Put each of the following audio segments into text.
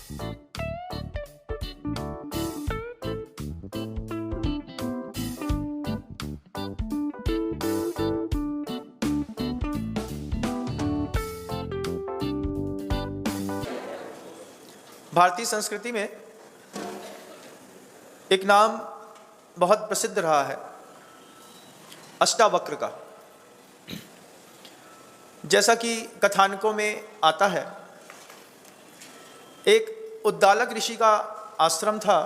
भारतीय संस्कृति में एक नाम बहुत प्रसिद्ध रहा है, अष्टावक्र का। जैसा कि कथानकों में आता है, एक उद्दालक ऋषि का आश्रम था।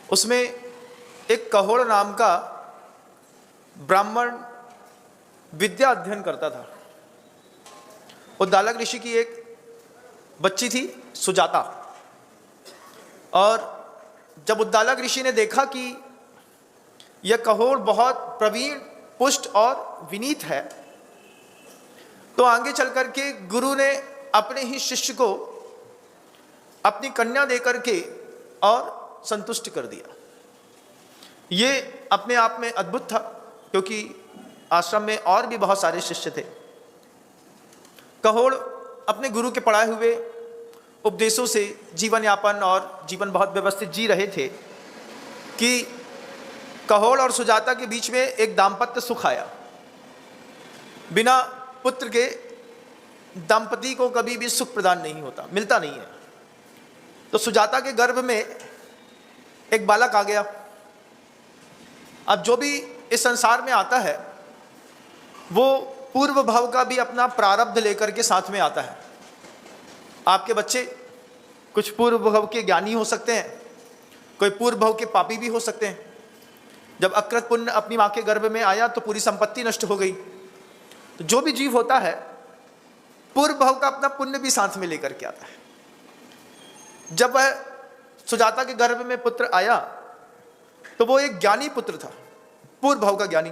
उसमें एक कहोड़ नाम का ब्राह्मण विद्या अध्ययन करता था। उद्दालक ऋषि की एक बच्ची थी, सुजाता। और जब उद्दालक ऋषि ने देखा कि यह कहोड़ बहुत प्रवीण, पुष्ट और विनीत है, तो आगे चल करके गुरु ने अपने ही शिष्य को अपनी कन्या देकर के और संतुष्ट कर दिया। ये अपने आप में अद्भुत था, क्योंकि आश्रम में और भी बहुत सारे शिष्य थे। कहोड़ अपने गुरु के पढ़ाए हुए उपदेशों से जीवन यापन और जीवन बहुत व्यवस्थित जी रहे थे कि कहोड़ और सुजाता के बीच में एक दाम्पत्य सुख आया। बिना पुत्र के दंपति को कभी भी सुख प्रदान नहीं होता, मिलता नहीं है। तो सुजाता के गर्भ में एक बालक आ गया। अब जो भी इस संसार में आता है, वो पूर्व भव का भी अपना प्रारब्ध लेकर के साथ में आता है। आपके बच्चे कुछ पूर्व भव के ज्ञानी हो सकते हैं, कोई पूर्व भव के पापी भी हो सकते हैं। जब अकृत पुण्य अपनी माँ के गर्भ में आया तो पूरी संपत्ति नष्ट हो गई। तो जो भी जीव होता है, पूर्व भव का अपना पुण्य भी साथ में लेकर के आता है। जब वह सुजाता के गर्भ में पुत्र आया तो वो एक ज्ञानी पुत्र था, पूर्व भव का ज्ञानी।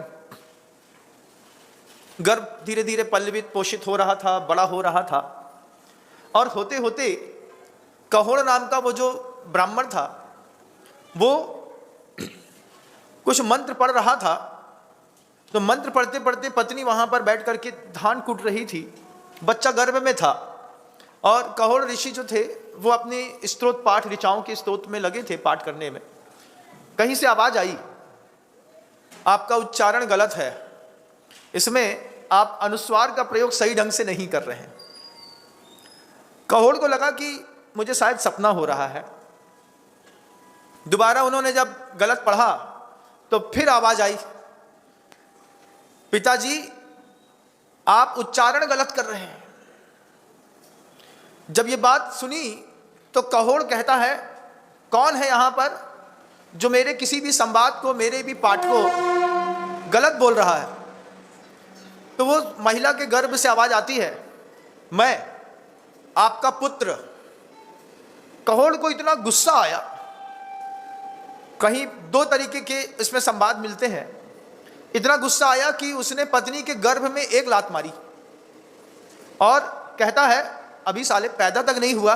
गर्भ धीरे धीरे पल्लवित पोषित हो रहा था, बड़ा हो रहा था। और होते होते कहोड़ नाम का वो जो ब्राह्मण था, वो कुछ मंत्र पढ़ रहा था। तो मंत्र पढ़ते पढ़ते पत्नी वहां पर बैठ करके धान कूट रही थी, बच्चा गर्भ में था। और कहोड़ ऋषि जो थे वो अपने स्तोत्र पाठ, ऋचाओं के स्तोत्र में लगे थे पाठ करने में। कहीं से आवाज आई, आपका उच्चारण गलत है, इसमें आप अनुस्वार का प्रयोग सही ढंग से नहीं कर रहे हैं। कहोड़ को लगा कि मुझे शायद सपना हो रहा है। दोबारा उन्होंने जब गलत पढ़ा तो फिर आवाज आई, पिताजी आप उच्चारण गलत कर रहे हैं। जब ये बात सुनी तो कहोड़ कहता है, कौन है यहां पर जो मेरे किसी भी संवाद को, मेरे भी पाठ को गलत बोल रहा है? तो वो महिला के गर्भ से आवाज आती है, मैं आपका पुत्र। कहोड़ को इतना गुस्सा आया। कहीं दो तरीके के इसमें संवाद मिलते हैं। इतना गुस्सा आया कि उसने पत्नी के गर्भ में एक लात मारी और कहता है, अभी साले पैदा तक नहीं हुआ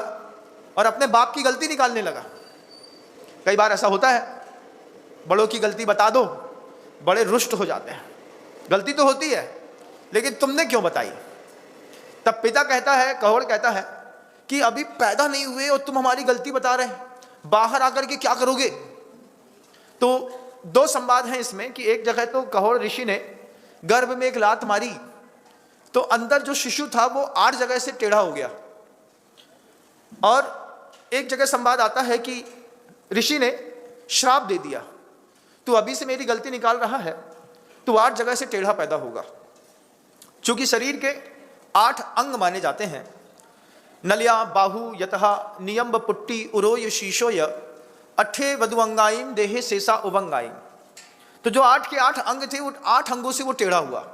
और अपने बाप की गलती निकालने लगा। कई बार ऐसा होता है, बड़ों की गलती बता दो, बड़े रुष्ट हो जाते हैं। गलती तो होती है, लेकिन तुमने क्यों बताई? तब पिता कहता है, कहोड़ कहता है कि अभी पैदा नहीं हुए और तुम हमारी गलती बता रहे हैं, बाहर आकर के क्या करोगे? तो दो संवाद हैं इसमें कि एक जगह तो कहोड़ ऋषि ने गर्भ में एक लात मारी तो अंदर जो शिशु था वो 8 जगह से टेढ़ा हो गया। और एक जगह संवाद आता है कि ऋषि ने श्राप दे दिया, तू अभी से मेरी गलती निकाल रहा है, तू 8 जगह से टेढ़ा पैदा होगा। चूंकि शरीर के 8 अंग माने जाते हैं, नलिया बाहु यतः नियम्ब पुट्टी उरोय शीशोय अठे वधुअंगाइम देहे शेषा उभंगाइम। तो जो 8 के 8 अंग थे, वो 8 अंगों से वो टेढ़ा हुआ।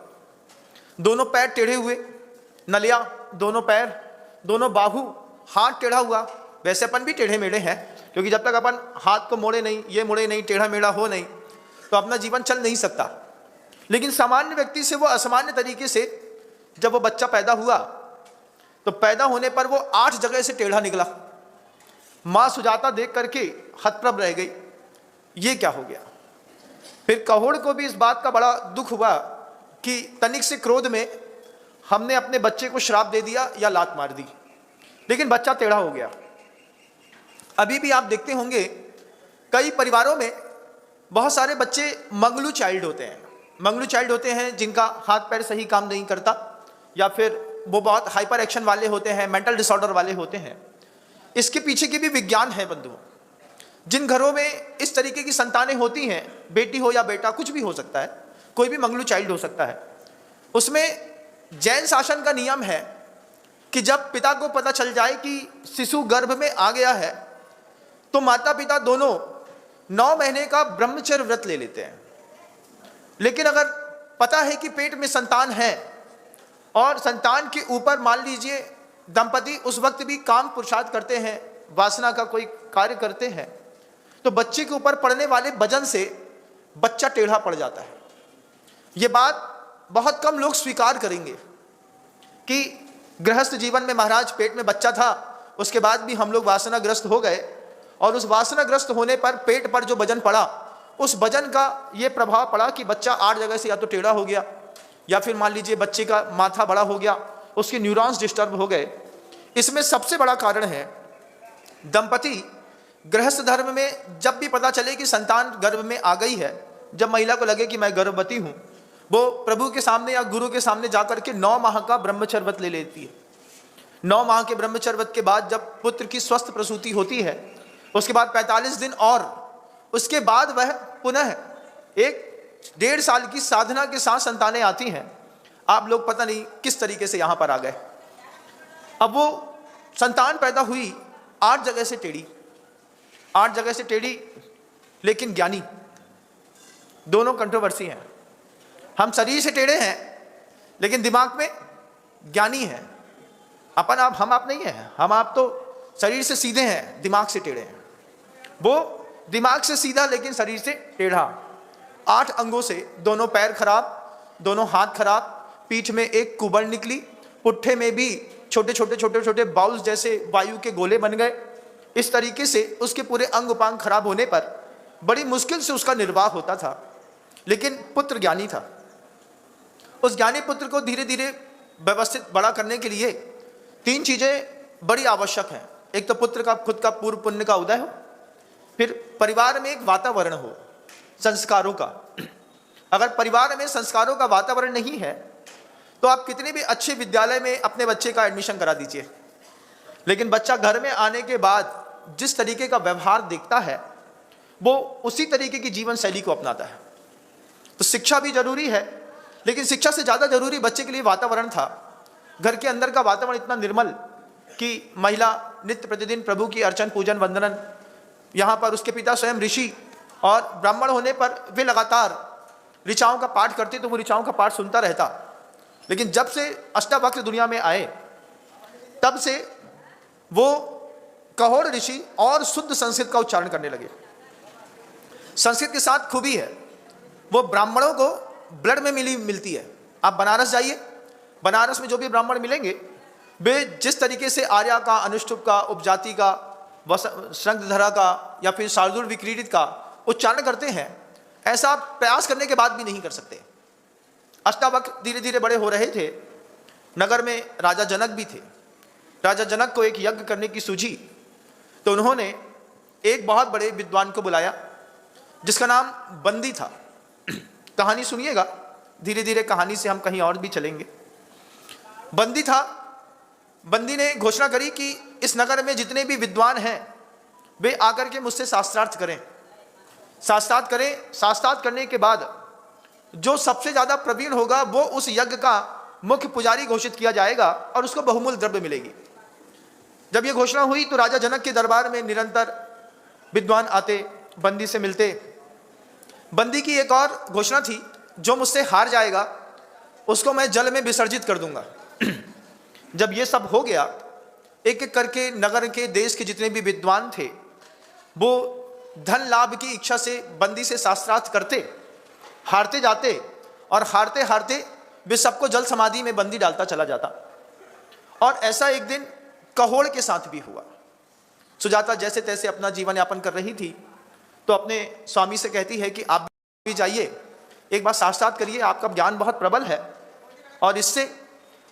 दोनों पैर टेढ़े हुए, नलिया दोनों पैर, दोनों बाहु, हाथ टेढ़ा हुआ। वैसे अपन भी टेढ़े मेढ़े हैं, क्योंकि जब तक अपन हाथ को मोड़े नहीं, ये मोड़े नहीं, टेढ़ा मेढ़ा हो नहीं, तो अपना जीवन चल नहीं सकता। लेकिन सामान्य व्यक्ति से वो असामान्य तरीके से जब वो बच्चा पैदा हुआ तो पैदा होने पर वो 8 जगह से टेढ़ा निकला। मां सुजाता देख करके हतप्रभ रह गई, ये क्या हो गया? फिर कहोड़ को भी इस बात का बड़ा दुख हुआ कि तनिक से क्रोध में हमने अपने बच्चे को श्राप दे दिया या लात मार दी, लेकिन बच्चा टेढ़ा हो गया। अभी भी आप देखते होंगे कई परिवारों में बहुत सारे बच्चे मंगलू चाइल्ड होते हैं। मंगलू चाइल्ड होते हैं जिनका हाथ पैर सही काम नहीं करता, या फिर वो बहुत हाइपर एक्शन वाले होते हैं, मेंटल डिसऑर्डर वाले होते हैं। इसके पीछे की भी विज्ञान है बंधुओं। जिन घरों में इस तरीके की संतानें होती हैं, बेटी हो या बेटा, कुछ भी हो सकता है, कोई भी मंगलू चाइल्ड हो सकता है, उसमें जैन शासन का नियम है कि जब पिता को पता चल जाए कि शिशु गर्भ में आ गया है तो माता पिता दोनों 9 महीने का ब्रह्मचर्य व्रत ले लेते हैं। लेकिन अगर पता है कि पेट में संतान है और संतान के ऊपर मान लीजिए दंपति उस वक्त भी काम पुरुषार्थ करते हैं, वासना का कोई कार्य करते हैं, तो बच्चे के ऊपर पड़ने वाले वजन से बच्चा टेढ़ा पड़ जाता है। ये बात बहुत कम लोग स्वीकार करेंगे कि गृहस्थ जीवन में महाराज पेट में बच्चा था, उसके बाद भी हम लोग वासनाग्रस्त हो गए, और उस वासनाग्रस्त होने पर पेट पर जो वजन पड़ा, उस वजन का ये प्रभाव पड़ा कि बच्चा 8 जगह से या तो टेढ़ा हो गया, या फिर मान लीजिए बच्चे का माथा बड़ा हो गया, उसके न्यूरॉन्स डिस्टर्ब हो गए। इसमें सबसे बड़ा कारण है दंपति गृहस्थ धर्म में जब भी पता चले कि संतान गर्भ में आ गई है, जब महिला को लगे कि मैं गर्भवती हूँ, वो प्रभु के सामने या गुरु के सामने जाकर के 9 माह का ब्रह्मचर्य व्रत ले लेती है। 9 माह के ब्रह्मचर्य व्रत के बाद जब पुत्र की स्वस्थ प्रसूति होती है, उसके बाद 45 दिन और उसके बाद वह पुनः 1-1.5 साल की साधना के साथ संतानें आती हैं। आप लोग पता नहीं किस तरीके से यहाँ पर आ गए। अब वो संतान पैदा हुई 8 जगह से टेढ़ी, 8 जगह से टेढ़ी, लेकिन ज्ञानी। दोनों कंट्रोवर्सी हैं। हम शरीर से टेढ़े हैं लेकिन दिमाग में ज्ञानी हैं। हम आप नहीं हैं, हम आप तो शरीर से सीधे हैं, दिमाग से टेढ़े हैं। वो दिमाग से सीधा लेकिन शरीर से टेढ़ा। 8 अंगों से, दोनों पैर खराब, दोनों हाथ खराब, पीठ में एक कुबड़ निकली, पुट्ठे में भी छोटे छोटे बाउल्स जैसे वायु के गोले बन गए। इस तरीके से उसके पूरे अंग उपांग खराब होने पर बड़ी मुश्किल से उसका निर्वाह होता था। लेकिन पुत्र ज्ञानी था। उस ज्ञानी पुत्र को धीरे धीरे व्यवस्थित बड़ा करने के लिए 3 चीजें बड़ी आवश्यक हैं। एक तो पुत्र का खुद का पूर्व पुण्य का उदय हो, फिर परिवार में एक वातावरण हो संस्कारों का। अगर परिवार में संस्कारों का वातावरण नहीं है तो आप कितने भी अच्छे विद्यालय में अपने बच्चे का एडमिशन करा दीजिए, लेकिन बच्चा घर में आने के बाद जिस तरीके का व्यवहार देखता है वो उसी तरीके की जीवन शैली को अपनाता है। तो शिक्षा भी जरूरी है, लेकिन शिक्षा से ज़्यादा जरूरी बच्चे के लिए वातावरण था। घर के अंदर का वातावरण इतना निर्मल कि महिला नित्य प्रतिदिन प्रभु की अर्चन पूजन वंदनन, यहाँ पर उसके पिता स्वयं ऋषि और ब्राह्मण होने पर वे लगातार ऋचाओं का पाठ करते, तो वो ऋचाओं का पाठ सुनता रहता। लेकिन जब से अष्टावक्र दुनिया में आए तब से वो कहोड़ ऋषि और शुद्ध संस्कृत का उच्चारण करने लगे। संस्कृत के साथ खूबी है, वो ब्राह्मणों को ब्लड में मिलती है। आप बनारस जाइए, बनारस में जो भी ब्राह्मण मिलेंगे वे जिस तरीके से आर्या का, अनुष्टुप का, उपजाति का, श्रृंगधरा का या फिर शार्दूल विक्रीडित का उच्चारण करते हैं, ऐसा आप प्रयास करने के बाद भी नहीं कर सकते। अष्टावक्र धीरे धीरे बड़े हो रहे थे। नगर में राजा जनक भी थे। राजा जनक को एक यज्ञ करने की सूझी, तो उन्होंने एक बहुत बड़े विद्वान को बुलाया जिसका नाम बंदी था। कहानी सुनिएगा, धीरे धीरे कहानी से हम कहीं और भी चलेंगे। बंदी था। बंदी ने घोषणा करी कि इस नगर में जितने भी विद्वान हैं वे आकर के मुझसे शास्त्रार्थ करें। शास्त्रार्थ करने के बाद जो सबसे ज्यादा प्रवीण होगा वो उस यज्ञ का मुख्य पुजारी घोषित किया जाएगा और उसको बहुमूल्य द्रव्य मिलेगी। जब यह घोषणा हुई तो राजा जनक के दरबार में निरंतर विद्वान आते, बंदी से मिलते। बंदी की एक और घोषणा थी, जो मुझसे हार जाएगा उसको मैं जल में विसर्जित कर दूंगा। जब ये सब हो गया, एक एक करके नगर के, देश के जितने भी विद्वान थे वो धन लाभ की इच्छा से बंदी से शास्त्रार्थ करते, हारते जाते और हारते हारते वे सबको जल समाधि में बंदी डालता चला जाता। और ऐसा एक दिन कहोड़ के साथ भी हुआ। सुजाता जैसे तैसे अपना जीवन यापन कर रही थी तो अपने स्वामी से कहती है कि आप भी जाइए, एक बार शास्त्रार्थ करिए, आपका ज्ञान बहुत प्रबल है और इससे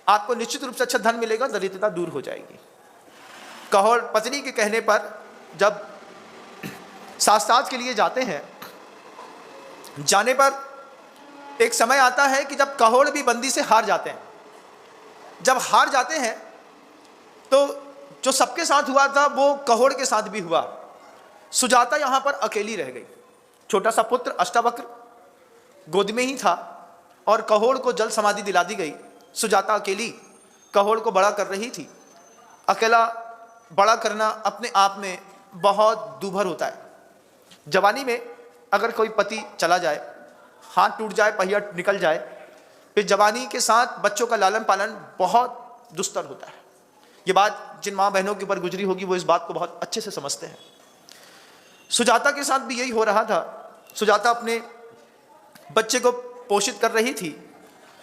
आपको निश्चित रूप से अच्छा धन मिलेगा, दरिद्रता दूर हो जाएगी। कहोड़ पत्नी के कहने पर जब शास्त्रार्थ के लिए जाते हैं, जाने पर एक समय आता है कि जब कहोड़ भी बंदी से हार जाते हैं। जब हार जाते हैं तो जो सबके साथ हुआ था वो कहोड़ के साथ भी हुआ। सुजाता यहाँ पर अकेली रह गई। छोटा सा पुत्र अष्टावक्र गोद में ही था और कहोड़ को जल समाधि दिला दी गई। सुजाता अकेली कहोड़ को बड़ा कर रही थी। अकेला बड़ा करना अपने आप में बहुत दूभर होता है। जवानी में अगर कोई पति चला जाए, हाथ टूट जाए, पहिया निकल जाए, फिर जवानी के साथ बच्चों का लालन पालन बहुत दुस्तर होता है। ये बात जिन माँ बहनों के ऊपर गुजरी होगी वो इस बात को बहुत अच्छे से समझते हैं। सुजाता के साथ भी यही हो रहा था। सुजाता अपने बच्चे को पोषित कर रही थी।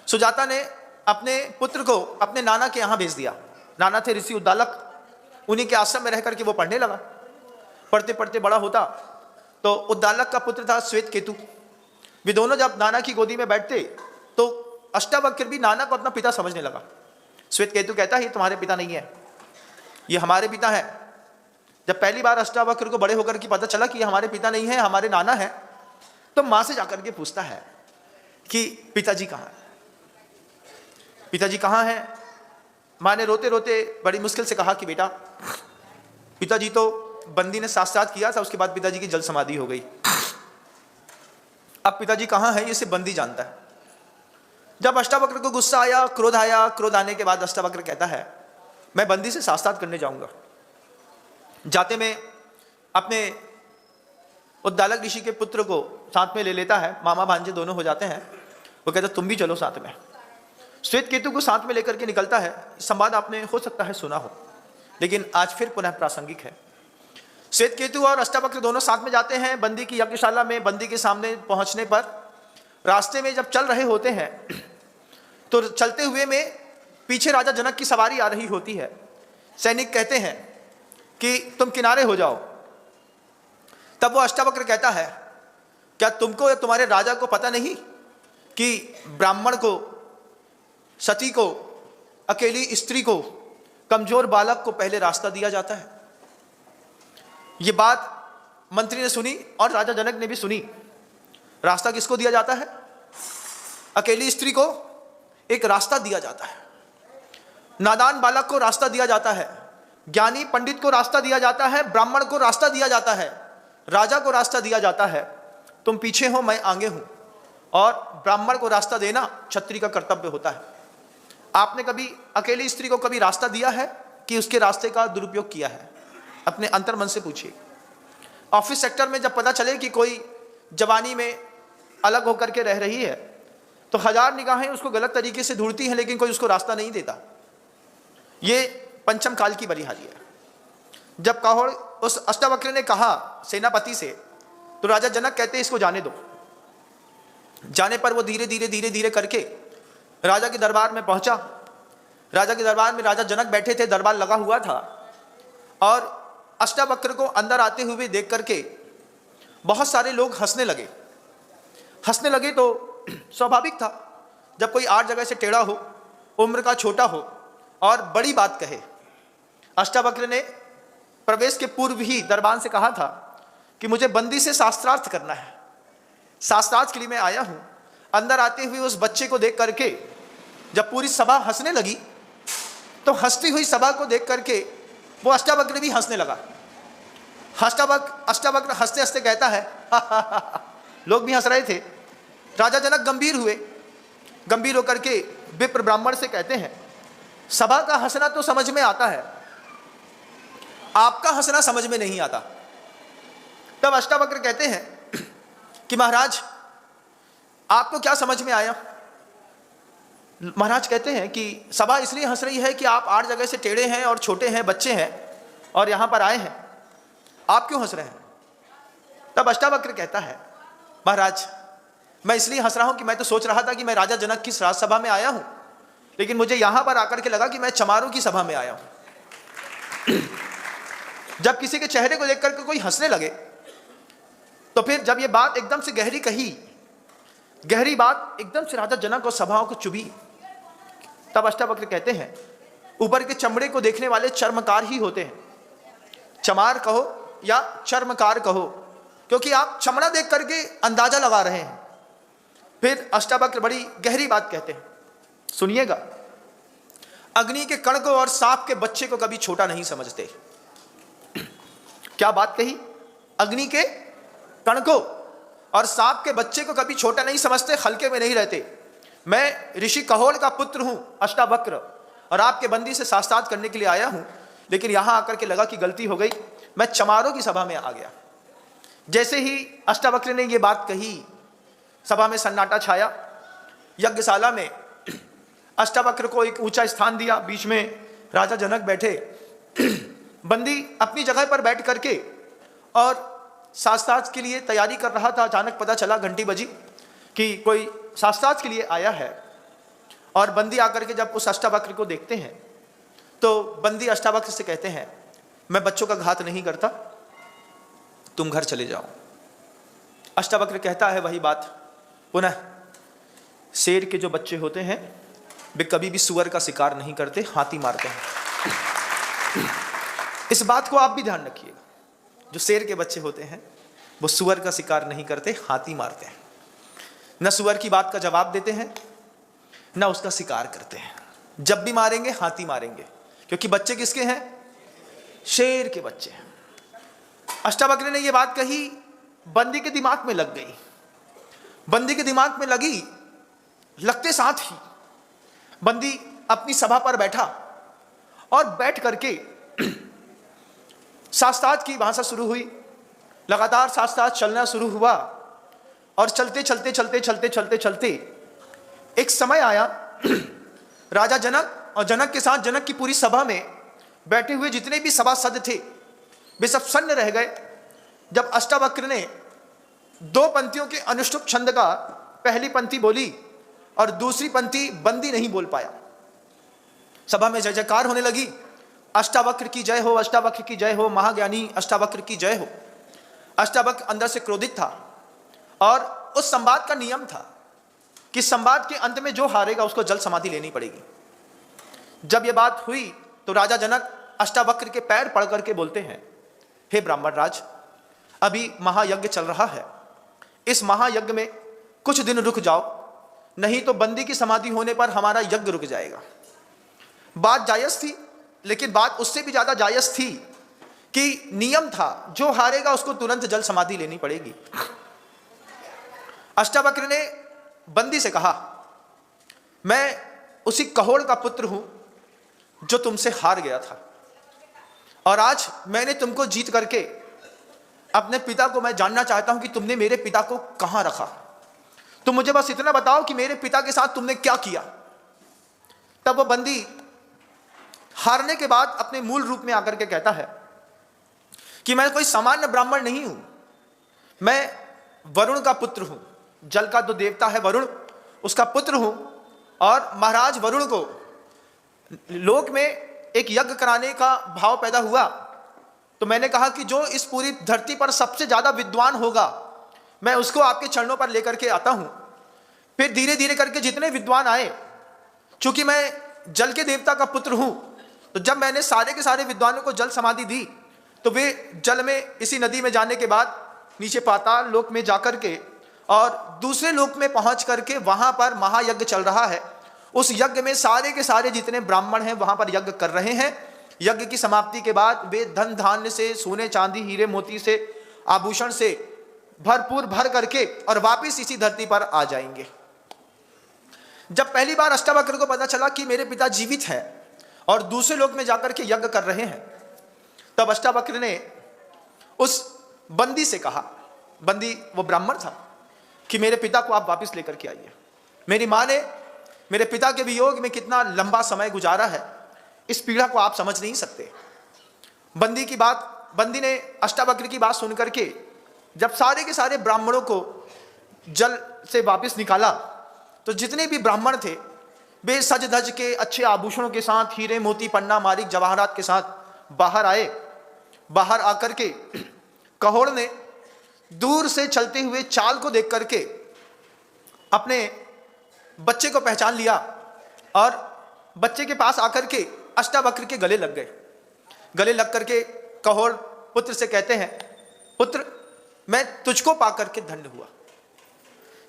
सुजाता ने अपने पुत्र को अपने नाना के यहाँ भेज दिया। नाना थे ऋषि उद्दालक, उन्हीं के आश्रम में रह करके वो पढ़ने लगा। पढ़ते पढ़ते बड़ा होता तो उद्दालक का पुत्र था श्वेत केतु। वे दोनों जब नाना की गोदी में बैठते तो अष्टावक्र भी नाना को अपना पिता समझने लगा। श्वेत केतु कहता है ये तुम्हारे पिता नहीं है, ये हमारे पिता है। जब पहली बार अष्टावक्र को बड़े होकर के पता चला कि ये हमारे पिता नहीं है, हमारे नाना है, तो माँ से जाकर के पूछता है कि पिताजी कहाँ है, पिताजी कहाँ है। माँ ने रोते रोते बड़ी मुश्किल से कहा कि बेटा पिताजी तो बंदी ने शास्त्रार्थ किया था, उसके बाद पिताजी की जल समाधि हो गई। अब पिताजी कहाँ है ये सिर्फ बंदी जानता है। जब अष्टावक्र को गुस्सा आया, क्रोध आया, क्रोध आने के बाद अष्टावक्र कहता है मैं बंदी से शास्त्रार्थ करने जाऊंगा। जाते में अपने उद्दालक ऋषि के पुत्र को साथ में ले लेता है। मामा भांजे दोनों हो जाते हैं। वो कहता तुम भी चलो साथ में। श्वेत केतु को साथ में लेकर के निकलता है। संवाद आपने हो सकता है सुना हो, लेकिन आज फिर पुनः प्रासंगिक है। श्वेत केतु और अष्टावक्र दोनों साथ में जाते हैं बंदी की यज्ञशाला में। बंदी के सामने पहुंचने पर रास्ते में जब चल रहे होते हैं तो चलते हुए में पीछे राजा जनक की सवारी आ रही होती है। सैनिक कहते हैं कि तुम किनारे हो जाओ। तब वो अष्टावक्र कहता है क्या तुमको या तुम्हारे राजा को पता नहीं कि ब्राह्मण को, सती को, अकेली स्त्री को, कमजोर बालक को पहले रास्ता दिया जाता है। ये बात मंत्री ने सुनी और राजा जनक ने भी सुनी। रास्ता किसको दिया जाता है? अकेली स्त्री को एक रास्ता दिया जाता है, नादान बालक को रास्ता दिया जाता है, ज्ञानी पंडित को रास्ता दिया जाता है, ब्राह्मण को रास्ता दिया जाता है, राजा को रास्ता दिया जाता है। तुम पीछे हो, मैं आगे हूं। और ब्राह्मण को रास्ता देना क्षत्रिय का कर्तव्य होता है। आपने कभी अकेली स्त्री को कभी रास्ता दिया है कि उसके रास्ते का दुरुपयोग किया है? अपने अंतर्मन से पूछिए। ऑफिस सेक्टर में जब पता चले कि कोई जवानी में अलग होकर के रह रही है तो हजार निगाहें उसको गलत तरीके से ढूंढती हैं, लेकिन कोई उसको रास्ता नहीं देता। ये पंचम काल की बलिहारी है। जब कहोड़ उस अष्टावक्र ने कहा सेनापति से, तो राजा जनक कहते इसको जाने दो। जाने पर वो धीरे धीरे धीरे धीरे करके राजा के दरबार में पहुंचा। राजा के दरबार में राजा जनक बैठे थे, दरबार लगा हुआ था। और अष्टावक्र को अंदर आते हुए देख करके बहुत सारे लोग हंसने लगे। हंसने लगे तो स्वाभाविक था, जब कोई आठ जगह से टेढ़ा हो, उम्र का छोटा हो और बड़ी बात कहे। अष्टावक्र ने प्रवेश के पूर्व ही दरबान से कहा था कि मुझे बंदी से शास्त्रार्थ करना है, शास्त्रार्थ के लिए मैं आया हूं। अंदर आते हुए उस बच्चे को देख करके जब पूरी सभा हंसने लगी तो हंसती हुई सभा को देख करके वो अष्टावक्र भी हंसने लगा। अष्टावक्र हंसते हंसते कहता है हा, हा, हा, हा। लोग भी हंस रहे थे। राजा जनक गंभीर हुए। गंभीर होकर के विप्र ब्राह्मण से कहते हैं सभा का हंसना तो समझ में आता है, आपका हंसना समझ में नहीं आता। तब अष्टावक्र कहते हैं कि महाराज आपको क्या समझ में आया? महाराज कहते हैं कि सभा इसलिए हंस रही है कि आप आठ जगह से टेढ़े हैं और छोटे हैं, बच्चे हैं और यहां पर आए हैं, आप क्यों हंस रहे हैं? तब अष्टावक्र कहता है महाराज मैं इसलिए हंस रहा हूं कि मैं तो सोच रहा था कि मैं राजा जनक की राजसभा में आया हूं, लेकिन मुझे यहां पर आकर के लगा कि मैं चमारों की सभा में आया हूं। जब किसी के चेहरे को देखकर कोई हंसने लगे तो फिर जब ये बात एकदम से गहरी कही, गहरी बात एकदम से राजा जनक और सभाओं को चुभी, तब अष्टावक्र कहते हैं ऊपर के चमड़े को देखने वाले चर्मकार ही होते हैं। चमार कहो या चर्मकार कहो, क्योंकि आप चमड़ा देख करके अंदाजा लगा रहे हैं। फिर अष्टावक्र बड़ी गहरी बात कहते हैं, सुनिएगा। अग्नि के कण को और सांप के बच्चे को कभी छोटा नहीं समझते। क्या बात कही? अग्नि के कण को और सांप के बच्चे को कभी छोटा नहीं समझते, हल्के में नहीं रहते। मैं ऋषि कहोल का पुत्र हूं, अष्टावक्र, और आपके बंदी से शास्त्रार्थ करने के लिए आया हूं, लेकिन यहां आकर के लगा कि गलती हो गई, मैं चमारों की सभा में आ गया। जैसे ही अष्टावक्र ने यह बात कही, सभा में सन्नाटा छाया। यज्ञशाला में अष्टावक्र को एक ऊंचा स्थान दिया, बीच में राजा जनक बैठे। बंदी अपनी जगह पर बैठ करके और शास्त्रार्थ के लिए तैयारी कर रहा था। अचानक पता चला, घंटी बजी कि कोई शास्त्रार्थ के लिए आया है। और बंदी आकर के जब उस अष्टावक्र को देखते हैं तो बंदी अष्टावक्र से कहते हैं, मैं बच्चों का घात नहीं करता, तुम घर चले जाओ। अष्टावक्र कहता है वही बात पुनः, शेर के जो बच्चे होते हैं वे कभी भी सुअर का शिकार नहीं करते, हाथी मारते हैं। इस बात को आप भी ध्यान रखिएगा, जो शेर के बच्चे होते हैं वो सुअर का शिकार नहीं करते, हाथी मारते हैं। न सुअर की बात का जवाब देते हैं, न उसका शिकार करते हैं। जब भी मारेंगे हाथी मारेंगे, क्योंकि बच्चे किसके हैं? शेर के बच्चे हैं। अष्टावक्र ने यह बात कही, बंदी के दिमाग में लग गई। बंदी के दिमाग में लगी, लगते साथ ही बंदी अपनी सभा पर बैठा और बैठ करके शास्त्रार्थ की भाषा शुरू हुई। लगातार शास्त्रार्थ चलना शुरू हुआ और चलते चलते चलते चलते चलते चलते एक समय आया, राजा जनक और जनक के साथ जनक की पूरी सभा में बैठे हुए जितने भी सभासद थे वे सब सन्न रह गए। जब अष्टावक्र ने दो पंक्तियों के अनुष्टुप छंद का पहली पंक्ति बोली और दूसरी पंक्ति बंदी नहीं बोल पाया। सभा में जय जयकार होने लगी, अष्टावक्र की जय हो, अष्टावक्र की जय हो, महाज्ञानी अष्टावक्र की जय हो। अष्टावक्र अंदर से क्रोधित था और उस संवाद का नियम था कि संवाद के अंत में जो हारेगा उसको जल समाधि लेनी पड़ेगी। जब यह बात हुई तो राजा जनक अष्टावक्र के पैर पड़ करके बोलते हैं, हे ब्राह्मण राज, अभी महायज्ञ चल रहा है, इस महायज्ञ में कुछ दिन रुक जाओ, नहीं तो बंदी की समाधि होने पर हमारा यज्ञ रुक जाएगा। बात जायज थी, लेकिन बात उससे भी ज्यादा जायज थी कि नियम था, जो हारेगा उसको तुरंत जल समाधि लेनी पड़ेगी। अष्टावक्र ने बंदी से कहा, मैं उसी कहोड़ का पुत्र हूं जो तुमसे हार गया था, और आज मैंने तुमको जीत करके अपने पिता को मैं जानना चाहता हूं कि तुमने मेरे पिता को कहां रखा। तुम मुझे बस इतना बताओ कि मेरे पिता के साथ तुमने क्या किया। तब वो बंदी हारने के बाद अपने मूल रूप में आकर के कहता है कि मैं कोई सामान्य ब्राह्मण नहीं हूं, मैं वरुण का पुत्र हूं, जल का जो देवता है वरुण, उसका पुत्र हूं। और महाराज वरुण को लोक में एक यज्ञ कराने का भाव पैदा हुआ, तो मैंने कहा कि जो इस पूरी धरती पर सबसे ज्यादा विद्वान होगा मैं उसको आपके चरणों पर लेकर के आता हूं। फिर धीरे धीरे करके जितने विद्वान आए, चूंकि मैं जल के देवता का पुत्र हूं, तो जब मैंने सारे के सारे विद्वानों को जल समाधि दी तो वे जल में, इसी नदी में जाने के बाद नीचे पाताल लोक में जाकर के और दूसरे लोक में पहुंच करके वहां पर महायज्ञ चल रहा है। उस यज्ञ में सारे के सारे जितने ब्राह्मण हैं वहां पर यज्ञ कर रहे हैं। यज्ञ की समाप्ति के बाद वे धन धान्य से, सोने चांदी हीरे मोती से, आभूषण से भरपूर भर करके और वापिस इसी धरती पर आ जाएंगे। जब पहली बार अष्टावक्र को पता चला कि मेरे पिता जीवित हैं और दूसरे लोक में जाकर के यज्ञ कर रहे हैं, तब अष्टावक्र ने उस बंदी से कहा, बंदी वो ब्राह्मण था, कि मेरे पिता को आप वापस लेकर के आइए। मेरी मां ने मेरे पिता के वियोग में कितना लंबा समय गुजारा है, इस पीड़ा को आप समझ नहीं सकते। बंदी ने अष्टावक्र की बात सुनकर के जब सारे के सारे ब्राह्मणों को जल से वापस निकाला, तो जितने भी ब्राह्मण थे वे सज धज के अच्छे आभूषणों के साथ, हीरे मोती पन्ना मारिक जवाहरात के साथ बाहर आए। बाहर आकर के कहोड़ ने दूर से चलते हुए चाल को देख करके अपने बच्चे को पहचान लिया और बच्चे के पास आकर के अष्टावक्र के गले लग गए। गले लग करके कहोड़ पुत्र से कहते हैं, पुत्र मैं तुझको पाकर के धन्य हुआ।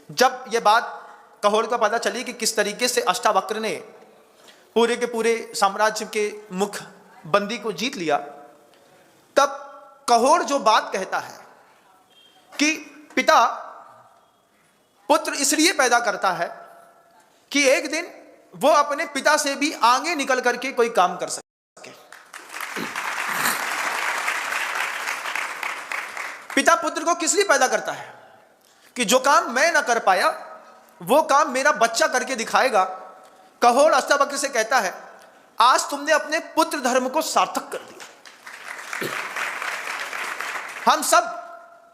जब यह बात कहोड़ को पता चली कि किस तरीके से अष्टावक्र ने पूरे के पूरे साम्राज्य के मुख बंदी को जीत लिया, तब कहोड़ जो बात कहता है कि पिता पुत्र इसलिए पैदा करता है कि एक दिन वो अपने पिता से भी आगे निकल करके कोई काम कर सके। पिता पुत्र को किस लिए पैदा करता है कि जो काम मैं ना कर पाया वो काम मेरा बच्चा करके दिखाएगा। कहोड़ अष्टावक्र से कहता है, आज तुमने अपने पुत्र धर्म को सार्थक कर दिया। हम सब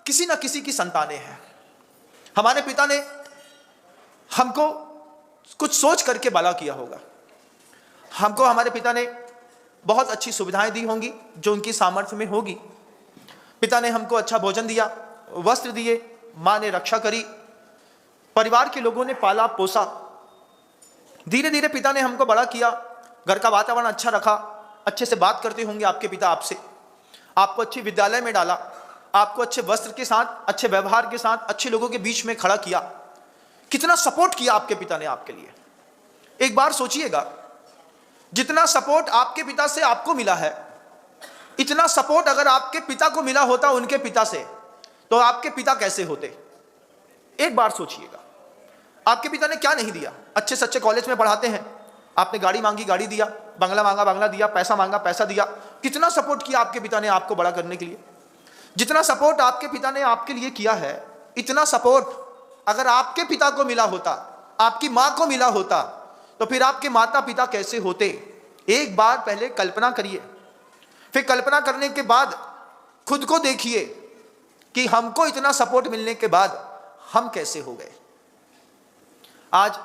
किसी न किसी की संतानें हैं। हमारे पिता ने हमको कुछ सोच करके भला किया होगा। हमको हमारे पिता ने बहुत अच्छी सुविधाएं दी होंगी जो उनकी सामर्थ्य में होगी। पिता ने हमको अच्छा भोजन दिया, वस्त्र दिए, माँ ने रक्षा करी, परिवार के लोगों ने पाला पोसा। धीरे धीरे पिता ने हमको बड़ा किया, घर का वातावरण अच्छा रखा, अच्छे से बात करते होंगे आपके पिता आपसे, आपको अच्छे विद्यालय में डाला, आपको अच्छे वस्त्र के साथ, अच्छे व्यवहार के साथ, अच्छे लोगों के बीच में खड़ा किया। कितना सपोर्ट किया आपके पिता ने आपके लिए। एक बार सोचिएगा, जितना सपोर्ट आपके पिता से आपको मिला है, इतना सपोर्ट अगर आपके पिता को मिला होता उनके पिता से, तो आपके पिता कैसे होते। एक बार सोचिएगा, आपके पिता ने क्या नहीं दिया। अच्छे से अच्छे कॉलेज में पढ़ाते हैं, आपने गाड़ी मांगी गाड़ी दिया, बंगला मांगा बंगला दिया, पैसा मांगा पैसा दिया। कितना सपोर्ट किया आपके पिता ने आपको बड़ा करने के लिए। जितना सपोर्ट आपके पिता ने आपके लिए किया है, इतना सपोर्ट अगर आपके पिता को मिला होता, आपकी माँ को मिला होता, तो फिर आपके माता पिता कैसे होते। एक बार पहले कल्पना करिए, फिर कल्पना करने के बाद खुद को देखिए कि हमको इतना सपोर्ट मिलने के बाद हम कैसे हो गए। आज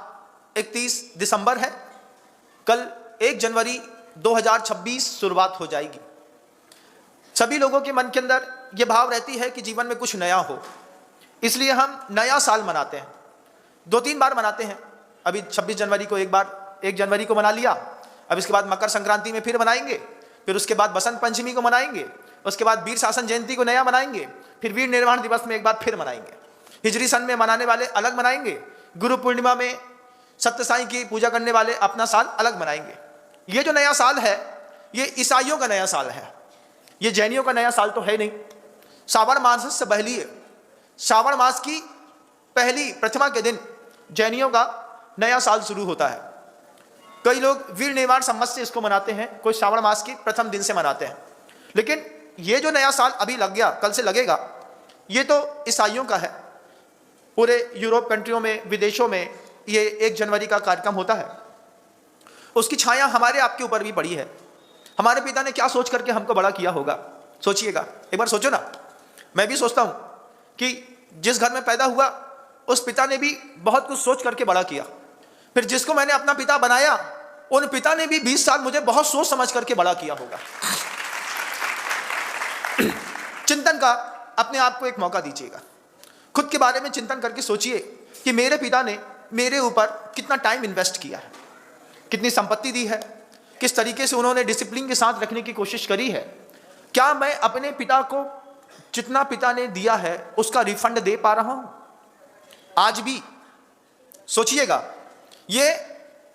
31 दिसंबर है, कल 1 जनवरी 2026 शुरुआत हो जाएगी। सभी लोगों के मन के अंदर यह भाव रहती है कि जीवन में कुछ नया हो, इसलिए हम नया साल मनाते हैं। 2-3 बार मनाते हैं। अभी 26 जनवरी को एक बार 1 जनवरी को मना लिया, अब इसके बाद मकर संक्रांति में फिर मनाएंगे, फिर उसके बाद बसंत पंचमी को मनाएंगे, उसके बाद वीर शासन जयंती को नया मनाएंगे, फिर वीर निर्वाण दिवस में एक बार फिर मनाएंगे। हिजरी सन में मनाने वाले अलग मनाएंगे, गुरु पूर्णिमा में सत्य साईं की पूजा करने वाले अपना साल अलग मनाएंगे। ये जो नया साल है, ये ईसाइयों का नया साल है, ये जैनियों का नया साल तो है नहीं। श्रावण मास से पहली, श्रावण मास की पहली प्रतिमा के दिन जैनियों का नया साल शुरू होता है। कई लोग वीर निर्वाण संवत से इसको मनाते हैं, कोई श्रावण मास की प्रथम दिन से मनाते हैं। लेकिन ये जो नया साल अभी लग गया, कल से लगेगा, ये तो ईसाइयों का है। पूरे यूरोप कंट्रियों में, विदेशों में ये 1 जनवरी का कार्यक्रम होता है। उसकी छाया हमारे आपके ऊपर भी पड़ी है। हमारे पिता ने क्या सोच करके हमको बड़ा किया होगा, सोचिएगा। एक बार सोचो ना। मैं भी सोचता हूं कि जिस घर में पैदा हुआ उस पिता ने भी बहुत कुछ सोच करके बड़ा किया। फिर जिसको मैंने अपना पिता बनाया, उन पिता ने भी 20 साल मुझे बहुत सोच समझ करके बड़ा किया होगा। चिंतन का अपने आप को एक मौका दीजिएगा। खुद के बारे में चिंतन करके सोचिए कि मेरे पिता ने मेरे ऊपर कितना टाइम इन्वेस्ट किया है, कितनी संपत्ति दी है, किस तरीके से उन्होंने डिसिप्लिन के साथ रखने की कोशिश करी है। क्या मैं अपने पिता को जितना पिता ने दिया है उसका रिफंड दे पा रहा हूं? आज भी सोचिएगा। ये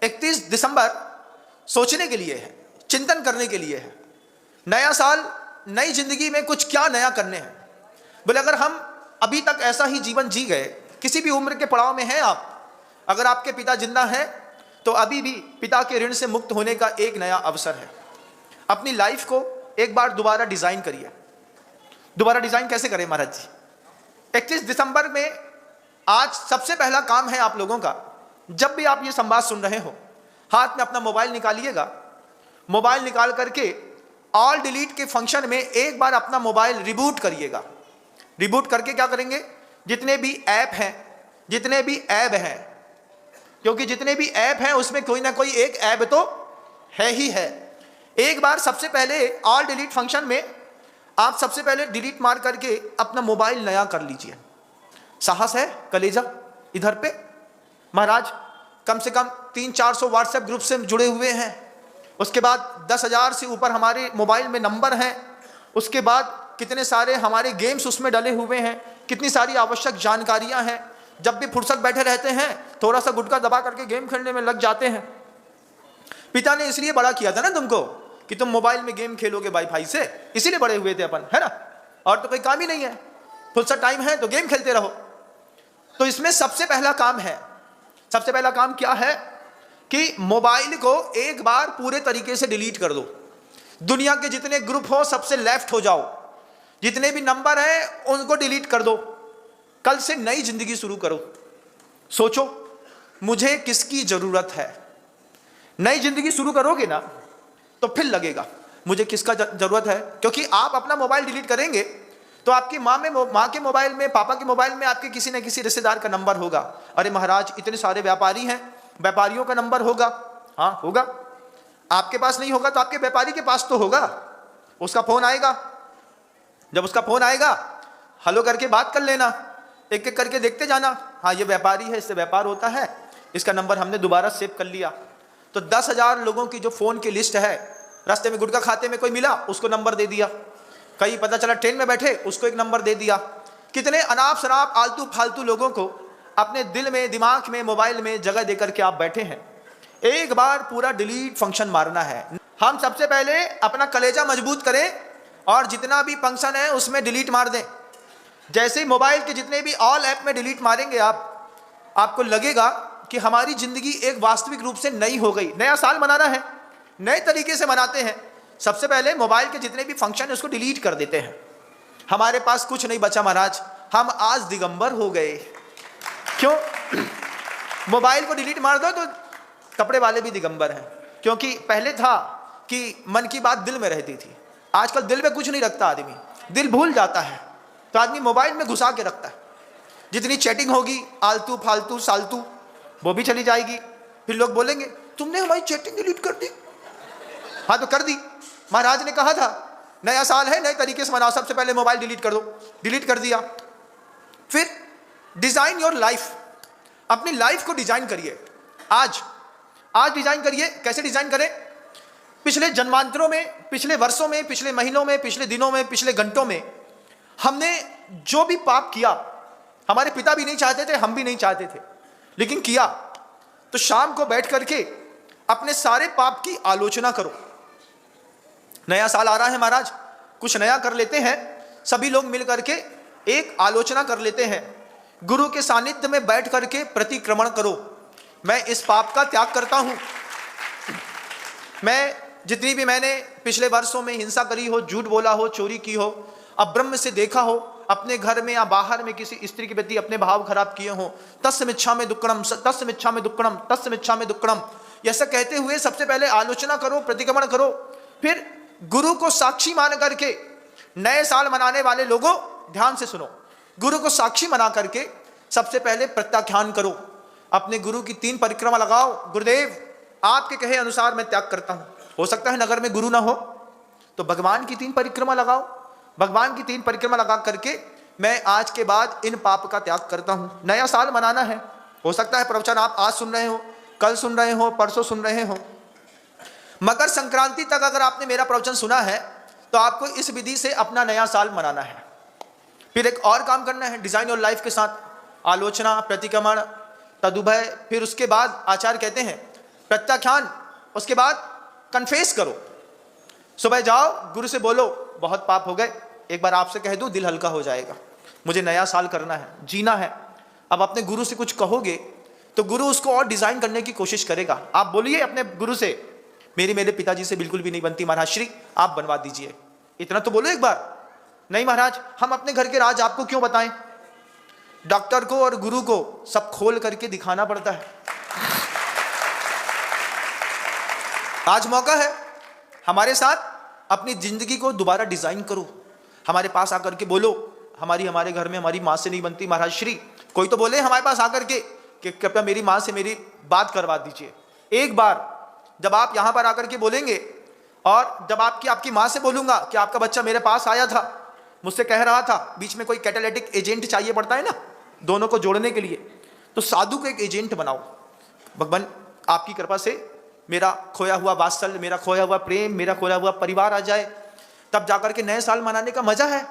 31 दिसंबर सोचने के लिए है, चिंतन करने के लिए है। नया साल, नई जिंदगी में कुछ क्या नया करने हैं। बोले अगर हम अभी तक ऐसा ही जीवन जी गए, किसी भी उम्र के पड़ाव में हैं आप, अगर आपके पिता जिंदा हैं तो अभी भी पिता के ऋण से मुक्त होने का एक नया अवसर है। अपनी लाइफ को एक बार दोबारा डिजाइन करिए। दोबारा डिजाइन कैसे करें महाराज जी? 31 दिसंबर में आज सबसे पहला काम है आप लोगों का, जब भी आप ये संवाद सुन रहे हो, हाथ में अपना मोबाइल निकालिएगा। मोबाइल निकाल करके ऑल डिलीट के फंक्शन में एक बार अपना मोबाइल रिबूट करिएगा। रिबूट करके क्या करेंगे, जितने भी ऐप हैं, जितने भी ऐप हैं, क्योंकि जितने भी ऐप हैं उसमें कोई ना कोई एक ऐप तो है ही है। एक बार सबसे पहले ऑल डिलीट फंक्शन में आप सबसे पहले डिलीट मार करके अपना मोबाइल नया कर लीजिए। साहस है कलेजा इधर पे? महाराज कम से कम 300-400 व्हाट्सएप ग्रुप से जुड़े हुए हैं, उसके बाद 10,000 से ऊपर हमारे मोबाइल में नंबर हैं, उसके बाद कितने सारे हमारे गेम्स उसमें डले हुए हैं, कितनी सारी आवश्यक जानकारियां हैं। जब भी फुर्सत बैठे रहते हैं थोड़ा सा गुटखा दबा करके गेम खेलने में लग जाते हैं। पिता ने इसलिए बड़ा किया था ना तुमको कि तुम मोबाइल में गेम खेलोगे वाईफाई से, इसीलिए बड़े हुए थे अपन, है ना। और तो कोई काम ही नहीं है, फुर्सत टाइम है तो गेम खेलते रहो। तो इसमें सबसे पहला काम है, सबसे पहला काम क्या है कि मोबाइल को एक बार पूरे तरीके से डिलीट कर दो। दुनिया के जितने ग्रुप हो सबसे लेफ्ट हो जाओ, जितने भी नंबर हैं उनको डिलीट कर दो। कल से नई जिंदगी शुरू करो। सोचो मुझे किसकी जरूरत है। नई जिंदगी शुरू करोगे ना तो फिर लगेगा मुझे किसका जरूरत है, क्योंकि आप अपना मोबाइल डिलीट करेंगे तो आपकी माँ के मोबाइल में, पापा के मोबाइल में आपके किसी न किसी रिश्तेदार का नंबर होगा। अरे महाराज इतने सारे व्यापारी हैं, व्यापारियों का नंबर होगा। हाँ होगा, आपके पास नहीं होगा तो आपके व्यापारी के पास तो होगा। उसका फोन आएगा, जब उसका फोन आएगा हेलो करके बात कर लेना, एक एक करके देखते जाना, हाँ ये व्यापारी है, इससे व्यापार होता है, इसका नंबर हमने दोबारा सेव कर लिया। तो 10,000 लोगों की जो फोन की लिस्ट है, रास्ते में गुटखा खाते में कोई मिला उसको नंबर दे दिया, कहीं पता चला ट्रेन में बैठे उसको एक नंबर दे दिया। कितने अनाप शराब आलतू फालतू लोगों को अपने दिल में, दिमाग में, मोबाइल में जगह दे करके आप बैठे हैं। एक बार पूरा डिलीट फंक्शन मारना है। हम सबसे पहले अपना कलेजा मजबूत करें और जितना भी फंक्शन है उसमें डिलीट मार दें। जैसे ही मोबाइल के जितने भी ऑल ऐप में डिलीट मारेंगे आपको लगेगा कि हमारी जिंदगी एक वास्तविक रूप से नई हो गई। नया साल मनाना है, नए तरीके से मनाते हैं। सबसे पहले मोबाइल के जितने भी फंक्शन है उसको डिलीट कर देते हैं। हमारे पास कुछ नहीं बचा महाराज, हम आज दिगंबर हो गए। क्यों? मोबाइल को डिलीट मार दो तो कपड़े वाले भी दिगंबर हैं। क्योंकि पहले था कि मन की बात दिल में रहती थी, आजकल दिल में कुछ नहीं रखता आदमी, दिल भूल जाता है तो आदमी मोबाइल में घुसा के रखता है। जितनी चैटिंग होगी आलतू फालतू सालतू वो भी चली जाएगी। फिर लोग बोलेंगे तुमने हमारी चैटिंग डिलीट कर दी। हाँ तो कर दी, महाराज ने कहा था नया साल है नए तरीके से मनाओ, सबसे पहले मोबाइल डिलीट कर दो। डिलीट कर दिया। फिर डिजाइन योर लाइफ, अपनी लाइफ को डिजाइन करिए। आज डिजाइन करिए। कैसे डिजाइन करें? पिछले जन्मांतरों में, पिछले वर्षों में, पिछले महीनों में, पिछले दिनों में, पिछले घंटों में हमने जो भी पाप किया, हमारे पिता भी नहीं चाहते थे, हम भी नहीं चाहते थे, लेकिन किया, तो शाम को बैठ करके अपने सारे पाप की आलोचना करो। नया साल आ रहा है महाराज, कुछ नया कर लेते हैं। सभी लोग मिल करके एक आलोचना कर लेते हैं। गुरु के सानिध्य में बैठ करके प्रतिक्रमण करो। मैं इस पाप का त्याग करता हूं। मैं जितनी भी मैंने पिछले वर्षों में हिंसा करी हो, झूठ बोला हो, चोरी की हो, अब्रह्म से देखा हो, अपने घर में या बाहर में किसी स्त्री के प्रति अपने भाव खराब किए हो, तस्य मिच्छामि दुक्कडम, तस्य मिच्छामि दुक्कडम, तस्य मिच्छामि दुक्कडम, ऐसा कहते हुए सबसे पहले आलोचना करो, प्रतिक्रमण करो। फिर गुरु को साक्षी मान करके, नए साल मनाने वाले लोगों ध्यान से सुनो, गुरु को साक्षी मना करके सबसे पहले प्रत्याख्यान करो। अपने गुरु की 3 परिक्रमा लगाओ। गुरुदेव आपके कहे अनुसार मैं त्याग करता हूं। हो सकता है नगर में गुरु ना हो तो भगवान की 3 परिक्रमा लगाओ। भगवान की 3 परिक्रमा लगा करके मैं आज के बाद इन पाप का त्याग करता हूं। नया साल मनाना है। हो सकता है प्रवचन आप आज सुन रहे हो, कल सुन रहे हो, परसों सुन रहे हो, मकर संक्रांति तक अगर आपने मेरा प्रवचन सुना है तो आपको इस विधि से अपना नया साल मनाना है। फिर एक और काम करना है डिजाइन और लाइफ के साथ, आलोचना, प्रतिक्रमण, तदुभय। फिर उसके बाद आचार्य कहते हैं प्रत्याख्यान, उसके बाद कन्फेस करो। सुबह जाओ गुरु से बोलो बहुत पाप हो गए, एक बार आपसे कह दूं दिल हल्का हो जाएगा, मुझे नया साल करना है, जीना है। अब अपने गुरु से कुछ कहोगे तो गुरु उसको और डिजाइन करने की कोशिश करेगा। आप बोलिए अपने गुरु से मेरे पिताजी से बिल्कुल भी नहीं बनती महाराज श्री, आप बनवा दीजिए। इतना तो बोलो एक बार। नहीं महाराज हम अपने घर के राज आपको क्यों बताएं, डॉक्टर को और गुरु को सब खोल करके दिखाना पड़ता है। आज मौका है, हमारे साथ अपनी जिंदगी को दोबारा डिजाइन करो। हमारे पास आकर के बोलो हमारे घर में हमारी माँ से नहीं बनती महाराज श्री। कोई तो बोले हमारे पास आकर के कि कृपया मेरी माँ से मेरी बात करवा दीजिए। एक बार जब आप यहाँ पर आकर के बोलेंगे और जब आपकी माँ से बोलूंगा कि आपका बच्चा मेरे पास आया था, मुझसे कह रहा था, बीच में कोई कैटालिटिक एजेंट चाहिए पड़ता है ना दोनों को जोड़ने के लिए, तो साधु को एक एजेंट बनाओ। भगवान आपकी कृपा से मेरा खोया हुआ वात्सल्य, मेरा खोया हुआ प्रेम, मेरा खोया हुआ परिवार आ जाए। तब जाकर के नए साल मनाने का मजा है।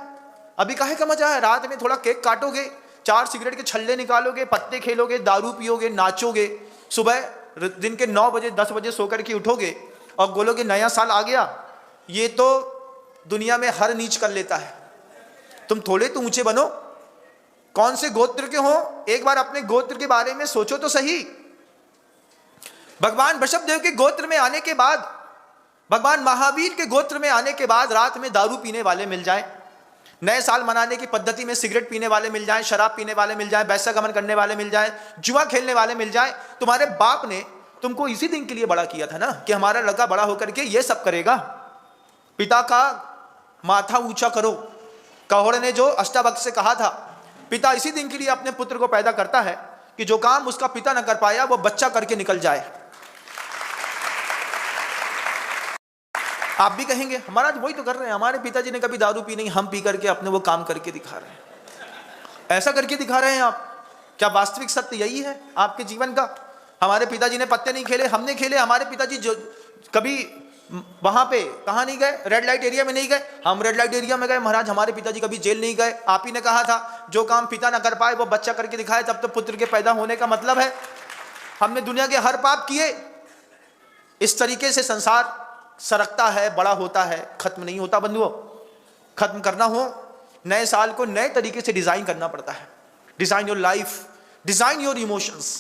अभी काहे का मजा है? रात में थोड़ा केक काटोगे, 4 सिगरेट के छल्ले निकालोगे, पत्ते खेलोगे, दारू पियोगे, नाचोगे, सुबह दिन के 9 बजे 10 बजे सो करके उठोगे और बोलोगे नया साल आ गया। ये तो दुनिया में हर नीच कर लेता है। तुम थोड़े तो ऊंचे बनो। कौन से गोत्र के हो, एक बार अपने गोत्र के बारे में सोचो तो सही। भगवान वृषभदेव के गोत्र में आने के बाद, भगवान महावीर के गोत्र में आने के बाद रात में दारू पीने वाले मिल जाएं, नए साल मनाने की पद्धति में सिगरेट पीने वाले मिल जाएं, शराब पीने वाले मिल जाएं, वैश्यागमन करने वाले मिल जाएं, जुआ खेलने वाले मिल जाएं। तुम्हारे बाप ने तुमको इसी दिन के लिए बड़ा किया था ना, कि हमारा लड़का बड़ा होकर के ये सब करेगा। पिता का माथा ऊंचा करो, कहोड़ ने जो अष्टावक्र से कहा था, पिता इसी दिन के लिए अपने पुत्र को पैदा करता है कि जो काम उसका पिता न कर पाया वो बच्चा करके निकल जाए। आप भी कहेंगे हमारा वही तो कर रहे हैं, हमारे पिताजी ने कभी दारू पी नहीं, हम पी करके अपने वो काम करके दिखा रहे हैं। ऐसा करके दिखा रहे हैं आप। क्या वास्तविक सत्य यही है आपके जीवन का? हमारे पिताजी ने पत्ते नहीं खेले, हमने खेले। हमारे पिताजी जो कभी वहां पे कहाँ नहीं गए, रेड लाइट एरिया में नहीं गए, हम रेड लाइट एरिया में गए। महाराज हमारे पिताजी कभी जेल नहीं गए। आप ही ने कहा था जो काम पिता ना कर पाए वो बच्चा करके दिखाए, तब तो पुत्र के पैदा होने का मतलब है हमने दुनिया के हर पाप किए। इस तरीके से संसार सरकता है, बड़ा होता है, खत्म नहीं होता बंधुओं। खत्म करना हो, नए साल को नए तरीके से डिजाइन करना पड़ता है। Design your life, design your emotions.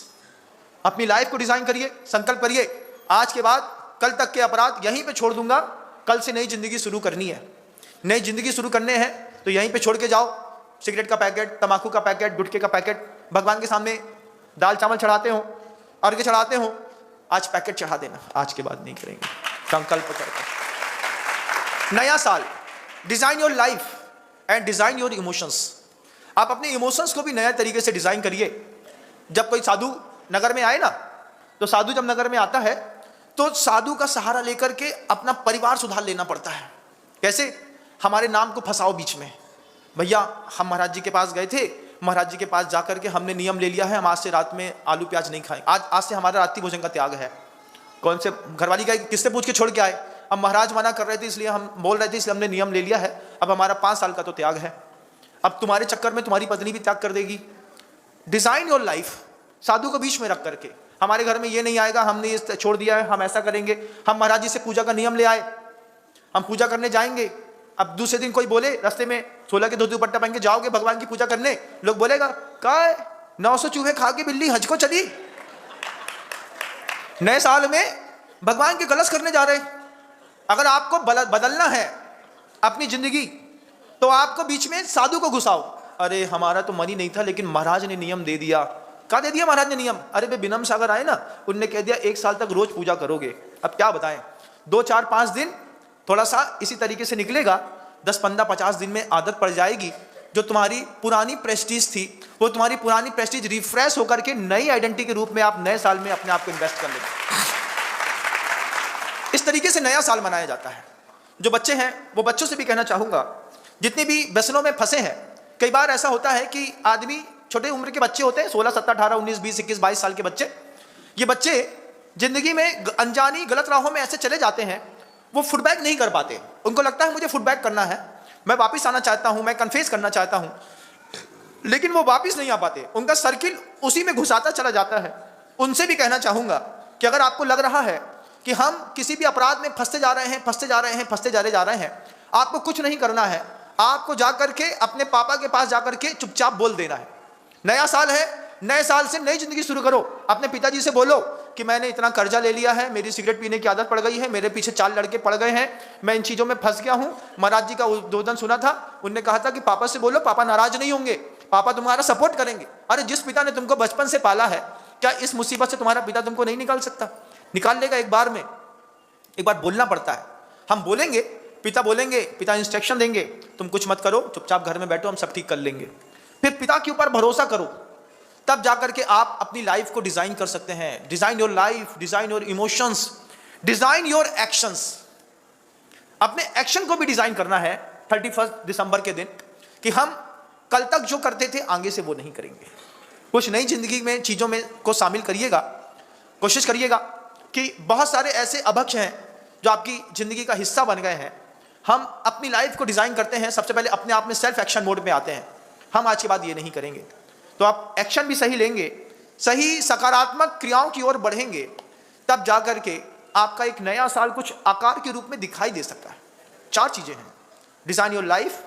अपनी लाइफ को डिजाइन करिए, संकल्प करिए आज के बाद कल तक के अपराध यहीं पे छोड़ दूंगा, कल से नई जिंदगी शुरू करनी है। नई जिंदगी शुरू करने हैं तो यहीं पे छोड़ के जाओ। सिगरेट का पैकेट, तंबाकू का पैकेट, गुटखे का पैकेट, भगवान के सामने दाल चावल चढ़ाते हो, अर्घ्य चढ़ाते हो, आज पैकेट चढ़ा देना, आज के बाद नहीं करेंगे, संकल्प करके। नया साल, design your life and design your emotions. आप अपने इमोशंस को भी नया तरीके से डिजाइन करिए। जब कोई साधु नगर में आए ना, तो साधु जब नगर में आता है तो साधु का सहारा लेकर के अपना परिवार सुधार लेना पड़ता है। कैसे? हमारे नाम को फंसाओ बीच में। भैया हम महाराज जी के पास गए थे, महाराज जी के पास जाकर के हमने नियम ले लिया है, हम आज से रात में आलू प्याज नहीं खाएं, आज से हमारा रात्रि भोजन का त्याग है। कौन से घरवाली का किससे पूछ के छोड़ के आए? अब महाराज मना कर रहे थे इसलिए हम बोल रहे थे, इसलिए हमने नियम ले लिया है। अब हमारा 5 साल का तो त्याग है, अब तुम्हारे चक्कर में तुम्हारी पत्नी भी त्याग कर देगी। डिजाइन योर लाइफ, साधु को बीच में रख करके। हमारे घर में ये नहीं आएगा, हमने ये छोड़ दिया है, हम ऐसा करेंगे। हम महाराज जी से पूजा का नियम ले आए, हम पूजा करने जाएंगे। अब दूसरे दिन कोई बोले रास्ते में 16 के धोती दुपट्टा पहन के जाओगे भगवान की पूजा करने, लोग बोलेगा काय 900 चूहे खा के बिल्ली हज को चली। नए साल में भगवान के कलश करने जा रहे हैं। अगर आपको बदलना है अपनी जिंदगी तो आपको बीच में साधु को घुसाओ। अरे हमारा तो मन ही नहीं था, लेकिन महाराज ने नियम दे दिया। क्या दे दिया महाराज ने नियम? अरे वे बिनम सागर आए ना, उनने कह दिया 1 साल तक रोज पूजा करोगे। अब क्या बताएं, 2 4 5 दिन थोड़ा सा इसी तरीके से निकलेगा, 10 15 50 दिन में आदत पड़ जाएगी। जो तुम्हारी पुरानी प्रेस्टीज थी, वो तुम्हारी पुरानी प्रेस्टीज रिफ्रेश होकर के नई आइडेंटिटी के रूप में आप नए साल में अपने आप को इन्वेस्ट कर लेंगे। इस तरीके से नया साल मनाया जाता है। जो बच्चे हैं वो बच्चों से भी कहना चाहूंगा, जितने भी व्यसनों में फंसे हैं, कई बार ऐसा होता है कि आदमी, छोटे उम्र के बच्चे होते हैं, 16 17 18 19 20 21 22 साल के बच्चे, ये बच्चे जिंदगी में अनजानी गलत राहों में ऐसे चले जाते हैं, वो फुटबैक नहीं कर पाते। उनको लगता है मुझे फुटबैक करना है, मैं वापस आना चाहता हूं, मैं कन्फेस करना चाहता हूं, लेकिन वो वापस नहीं आ पाते। उनका सर्किल उसी में घुसाता चला जाता है। उनसे भी कहना चाहूंगा कि अगर आपको लग रहा है कि हम किसी भी अपराध में फंसते जा रहे हैं, फंसते जा रहे हैं, फंसते जा रहे हैं, आपको कुछ नहीं करना है। आपको जाकर के अपने पापा के पास जाकर के चुपचाप बोल देना है, नया साल है, नए साल से नई जिंदगी शुरू करो। अपने पिताजी से बोलो कि मैंने इतना कर्जा ले लिया है, मेरी सिगरेट पीने की आदत पड़ गई है, मेरे पीछे 4 लड़के पड़ गए हैं, मैं इन चीजों में फंस गया हूं। महाराज जी का उद्बोधन सुना था, उनने कहा था कि पापा से बोलो, पापा नाराज नहीं होंगे, पापा तुम्हारा सपोर्ट करेंगे। अरे जिस पिता ने तुमको बचपन से पाला है, क्या इस मुसीबत से तुम्हारा पिता तुमको नहीं निकाल सकता? निकाल लेगा एक बार में। एक बार बोलना पड़ता है। हम बोलेंगे, पिता बोलेंगे, पिता इंस्ट्रक्शन देंगे, तुम कुछ मत करो, चुपचाप घर में बैठो, हम सब ठीक कर लेंगे। फिर पिता के ऊपर भरोसा करो, तब जाकर के आप अपनी लाइफ को डिजाइन कर सकते हैं। Design your life, design your emotions, design your actions. अपने एक्शन को भी डिजाइन करना है 31 दिसंबर के दिन, कि हम कल तक जो करते थे आगे से वो नहीं करेंगे। कुछ नई जिंदगी में चीजों में को शामिल करिएगा। कोशिश करिएगा कि बहुत सारे ऐसे अभक्ष हैं जो आपकी जिंदगी का हिस्सा बन गए हैं, हम अपनी लाइफ को डिजाइन करते हैं, सबसे पहले अपने आप में सेल्फ एक्शन मोड में आते हैं। हम आज के बाद ये नहीं करेंगे, तो आप एक्शन भी सही लेंगे, सही सकारात्मक क्रियाओं की ओर बढ़ेंगे, तब जाकर के आपका एक नया साल कुछ आकार के रूप में दिखाई दे सकता है। 4 चीजें हैं: design your life,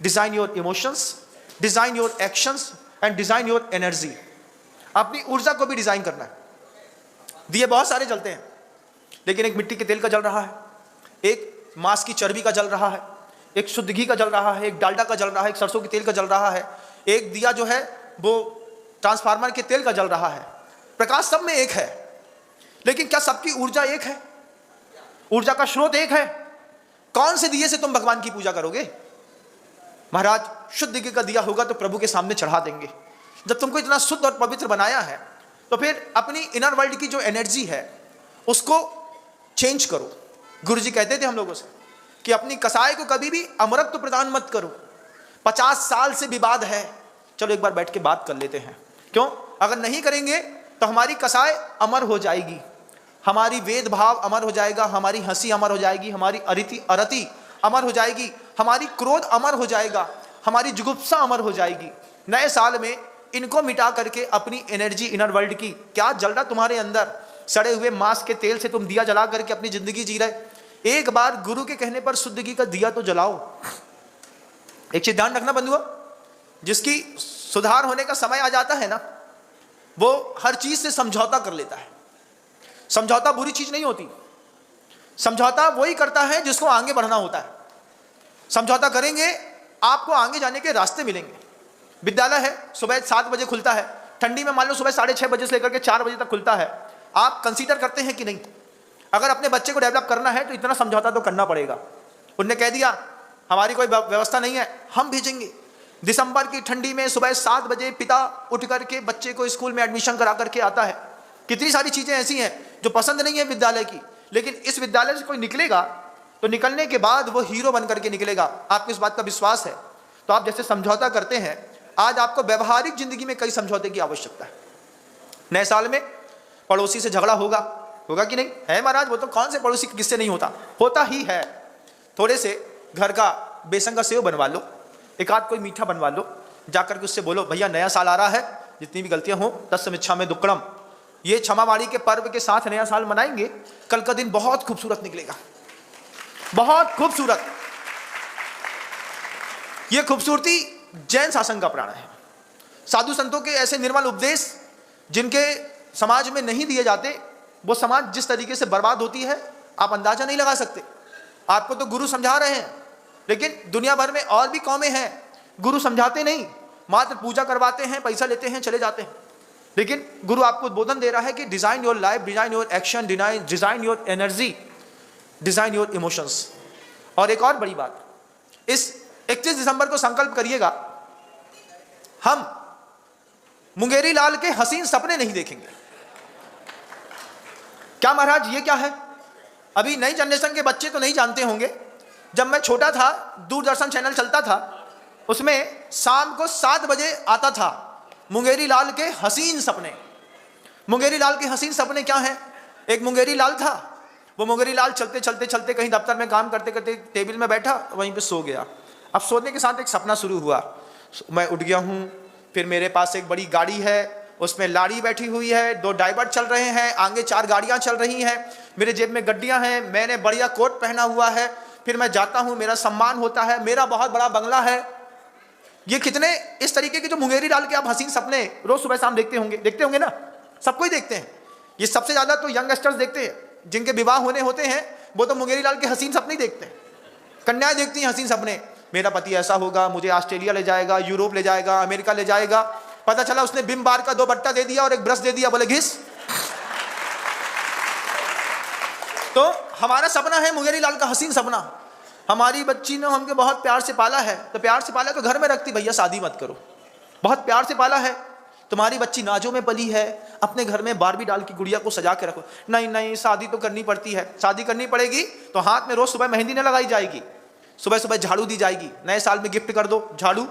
design your emotions, design your actions and design your energy. अपनी ऊर्जा को भी डिजाइन करना है। दिए बहुत सारे जलते हैं, लेकिन एक मिट्टी के तेल का जल रहा है, एक मांस की चर्बी का जल रहा है, एक शुद्ध घी का जल रहा है, एक डालडा का जल रहा है, एक सरसों के तेल का जल रहा है, एक दिया जो है वो ट्रांसफार्मर के तेल का जल रहा है। प्रकाश सब में एक है, लेकिन क्या सबकी ऊर्जा एक है? ऊर्जा का स्रोत एक है? कौन से दिए से तुम भगवान की पूजा करोगे? महाराज, शुद्ध घी का दिया होगा तो प्रभु के सामने चढ़ा देंगे। जब तुमको इतना शुद्ध और पवित्र बनाया है, तो फिर अपनी इनर वर्ल्ड की जो एनर्जी है उसको चेंज करो। गुरु जी कहते थे हम लोगों से कि अपनी कसाई को कभी भी अमृत तो प्रदान मत करो। 50 साल से विवाद है, चलो एक बार बैठ के बात कर लेते हैं। क्यों? अगर नहीं करेंगे तो हमारी कसाई अमर हो जाएगी, हमारी वेद भाव अमर हो जाएगा, हमारी हंसी अमर हो जाएगी, हमारी अरति अमर हो जाएगी, हमारी क्रोध अमर हो जाएगा, हमारी जुगुप्सा अमर हो जाएगी। नए साल में इनको मिटा करके अपनी एनर्जी इनर वर्ल्ड की, क्या जल रहा तुम्हारे अंदर? सड़े हुए मांस के तेल से तुम दिया जला करके अपनी जिंदगी जी रहे। एक बार गुरु के कहने पर शुद्ध घी का दिया तो जलाओ। एक चीज ध्यान रखना बंधुओं, जिसकी सुधार होने का समय आ जाता है ना, वो हर चीज से समझौता कर लेता है। समझौता बुरी चीज नहीं होती। समझौता वही करता है जिसको आगे बढ़ना होता है। समझौता करेंगे, आपको आगे जाने के रास्ते मिलेंगे। विद्यालय है, सुबह 7 बजे खुलता है, ठंडी में मान लो सुबह 6:30 बजे से लेकर के 4 बजे तक खुलता है। आप कंसीडर करते हैं कि नहीं? अगर अपने बच्चे को डेवलप करना है तो इतना समझौता तो करना पड़ेगा। उनने कह दिया हमारी कोई व्यवस्था नहीं है, हम भेजेंगे। दिसंबर की ठंडी में सुबह 7 बजे पिता उठ करके बच्चे को स्कूल में एडमिशन करा करके आता है। कितनी सारी चीजें ऐसी हैं जो पसंद नहीं है विद्यालय की, लेकिन इस विद्यालय से कोई निकलेगा तो निकलने के बाद वो हीरो बन करके निकलेगा। आपको इस बात का विश्वास है? तो आप जैसे समझौता करते हैं, आज आपको व्यवहारिक जिंदगी में कई समझौते की आवश्यकता है। नए साल में पड़ोसी से झगड़ा होगा कि नहीं? है महाराज, वो तो कौन से पड़ोसी किससे नहीं होता ही है। थोड़े से घर का बेसन का सेव बनवा लो, एक आध कोई मीठा बनवा लो, जाकर के उससे बोलो भैया नया साल आ रहा है, जितनी भी गलतियां हो तत्समिच्छा में दुक्कड़म, ये क्षमावाणी के पर्व के साथ नया साल मनाएंगे। कल का दिन बहुत खूबसूरत निकलेगा, बहुत खूबसूरत। ये खूबसूरती जैन शासन का प्राण है। साधु संतों के ऐसे निर्मल उपदेश जिनके समाज में नहीं दिए जाते, वो समाज जिस तरीके से बर्बाद होती है आप अंदाजा नहीं लगा सकते। आपको तो गुरु समझा रहे हैं, लेकिन दुनिया भर में और भी कौमें हैं, गुरु समझाते नहीं, मात्र पूजा करवाते हैं, पैसा लेते हैं, चले जाते हैं। लेकिन गुरु आपको उद्बोधन दे रहा है कि design your life, design your action, design your energy, design your emotions. और एक और बड़ी बात, इस 31 दिसंबर को संकल्प करिएगा, हम मुंगेरी लाल के हसीन सपने नहीं देखेंगे। क्या महाराज, ये क्या है? अभी नई जनरेशन के बच्चे तो नहीं जानते होंगे, जब मैं छोटा था दूरदर्शन चैनल चलता था, उसमें शाम को 7 बजे आता था मुंगेरी लाल के हसीन सपने। मुंगेरी लाल के हसीन सपने क्या हैं? एक मुंगेरी लाल था, वो मुंगेरी लाल चलते चलते चलते कहीं दफ्तर में काम करते करते टेबल में बैठा, वहीं पे सो गया। अब सोने के साथ एक सपना शुरू हुआ, मैं उठ गया हूँ, फिर मेरे पास एक बड़ी गाड़ी है, उसमें लाड़ी बैठी हुई है, 2 ड्राइवर चल रहे हैं, आगे 4 गाड़ियां चल रही हैं, मेरे जेब में गड्डियां हैं, मैंने बढ़िया कोट पहना हुआ है, फिर मैं जाता हूं, मेरा सम्मान होता है, मेरा बहुत बड़ा बंगला है। ये कितने इस तरीके के जो मुंगेरी लाल के आप हसीन सपने रोज सुबह शाम देखते होंगे ना, सबको ही देखते हैं। ये सबसे ज्यादा तो यंगस्टर्स देखते हैं, जिनके विवाह होने होते हैं वो तो मुंगेरी लाल के हसीन सपने देखते हैं। कन्याएं देखती हैं हसीन सपने, मेरा पति ऐसा होगा, मुझे ऑस्ट्रेलिया ले जाएगा, यूरोप ले जाएगा, अमेरिका ले जाएगा। पता चला उसने बिम बार का 2 बट्टा दे दिया और एक ब्रश दे दिया, बोले घिस। तो हमारा सपना है मुंगेरी लाल का हसीन सपना। हमारी बच्ची ने हमके बहुत प्यार से पाला है, तो प्यार से पाला तो घर में रखती, भैया शादी मत करो, बहुत प्यार से पाला है। तुम्हारी बच्ची नाजों में पली है, अपने घर में बारबी डाल की गुड़िया को सजा के रखो। नहीं नहीं, शादी तो करनी पड़ती है। शादी करनी पड़ेगी तो हाथ में रोज सुबह मेहंदी न लगाई जाएगी, सुबह सुबह झाड़ू दी जाएगी, नए साल में गिफ्ट कर दो झाड़ू।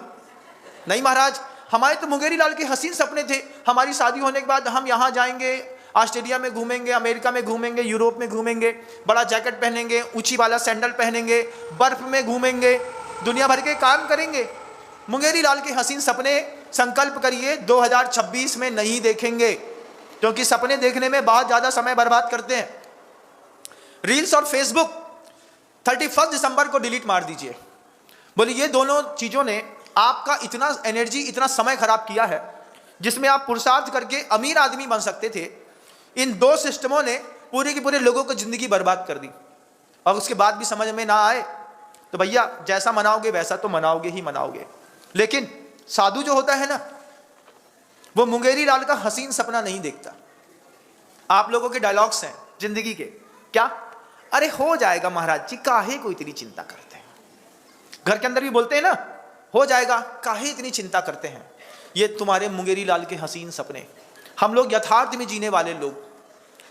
नहीं महाराज, हमारे तो मुंगेरी लाल के हसीन सपने थे, हमारी शादी होने के बाद हम यहाँ जाएंगे, ऑस्ट्रेलिया में घूमेंगे, अमेरिका में घूमेंगे, यूरोप में घूमेंगे, बड़ा जैकेट पहनेंगे, ऊंची वाला सैंडल पहनेंगे, बर्फ में घूमेंगे, दुनिया भर के काम करेंगे। मुंगेरी लाल के हसीन सपने संकल्प करिए 2026 में नहीं देखेंगे, क्योंकि सपने देखने में बहुत ज़्यादा समय बर्बाद करते हैं। रील्स और फेसबुक 31 दिसंबर को डिलीट मार दीजिए। बोले ये दोनों चीज़ों ने आपका इतना एनर्जी, इतना समय खराब किया है, जिसमें आप पुरुषार्थ करके अमीर आदमी बन सकते थे। इन दो सिस्टमों ने पूरे के पूरे लोगों को ज़िंदगी बर्बाद कर दी, और उसके बाद भी समझ में ना आए तो भैया जैसा मनाओगे वैसा तो मनाओगे ही मनाओगे। लेकिन साधु जो होता है ना, वो मुंगेरी लाल का हसीन सपना नहीं देखता। आप लोगों के डायलॉग्स हैं जिंदगी के, क्या अरे हो जाएगा महाराज जी, काहे को इतनी चिंता करते हैं। घर के अंदर भी बोलते हैं ना, हो जाएगा, काहे इतनी चिंता करते हैं। ये तुम्हारे मुंगेरी लाल के हसीन सपने। हम लोग यथार्थ में जीने वाले लोग,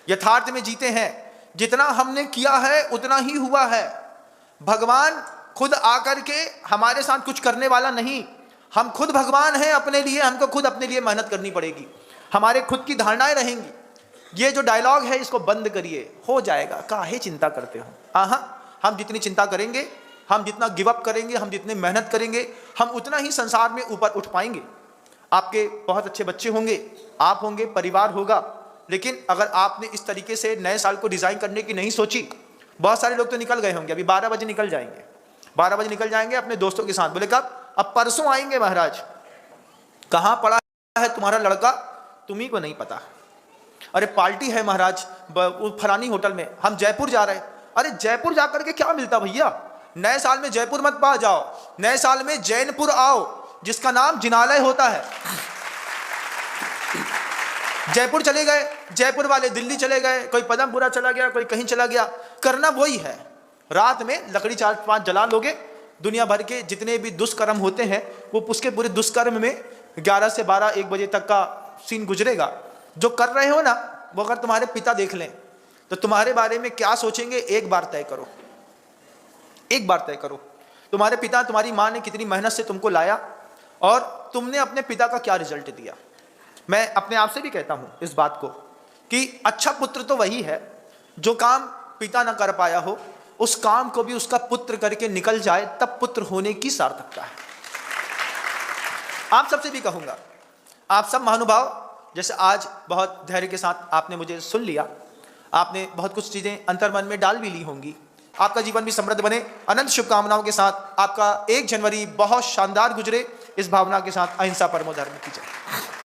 यथार्थ में जीते हैं। जितना हमने किया है उतना ही हुआ है। भगवान खुद आकर के हमारे साथ कुछ करने वाला नहीं, हम खुद भगवान हैं अपने लिए। हमको खुद अपने लिए मेहनत करनी पड़ेगी, हमारे खुद की धारणाएं रहेंगी। ये जो डायलॉग है इसको बंद करिए, हो जाएगा, काहे चिंता करते हो। हाँ, हम जितनी चिंता करेंगे, हम जितना गिव अप करेंगे, हम जितने मेहनत करेंगे, हम उतना ही संसार में ऊपर उठ पाएंगे। आपके बहुत अच्छे बच्चे होंगे, आप होंगे, परिवार होगा, लेकिन अगर आपने इस तरीके से नए साल को डिज़ाइन करने की नहीं सोची, बहुत सारे लोग तो निकल गए होंगे, अभी 12 बजे निकल जाएंगे, 12 बजे निकल जाएंगे अपने दोस्तों के साथ। बोले कब? अब परसों आएंगे महाराज। कहाँ पड़ा है तुम्हारा लड़का, तुम्ही को नहीं पता। अरे पार्टी है महाराज फलानी होटल में, हम जयपुर जा रहे हैं। अरे जयपुर जाकर के क्या मिलता भैया, नए साल में जयपुर मत पा जाओ, नए साल में जैनपुर आओ, जिसका नाम जिनालय होता है। जयपुर चले गए, जयपुर वाले दिल्ली चले गए, कोई पदमपुरा चला गया, कोई कहीं चला गया। करना वही है, रात में लकड़ी 4-5 जला लोगे, दुनिया भर के जितने भी दुष्कर्म होते हैं वो उसके पूरे दुष्कर्म में 11 से 12-1 बजे तक का सीन गुजरेगा। जो कर रहे हो ना, वो अगर तुम्हारे पिता देख लें तो तुम्हारे बारे में क्या सोचेंगे, एक बार तय करो, एक बार तय करो। तुम्हारे पिता, तुम्हारी माँ ने कितनी मेहनत से तुमको लाया, और तुमने अपने पिता का क्या रिजल्ट दिया। मैं अपने आप से भी कहता हूँ इस बात को कि अच्छा पुत्र तो वही है जो काम पिता ना कर पाया हो, उस काम को भी उसका पुत्र करके निकल जाए, तब पुत्र होने की सार्थकता है। आप सबसे भी कहूँगा, आप सब महानुभाव, जैसे आज बहुत धैर्य के साथ आपने मुझे सुन लिया, आपने बहुत कुछ चीज़ें अंतर्मन में डाल भी ली होंगी। आपका जीवन भी समृद्ध बने, अनंत शुभकामनाओं के साथ आपका 1 जनवरी बहुत शानदार गुजरे। इस भावना के साथ अहिंसा परमो धर्म की जय।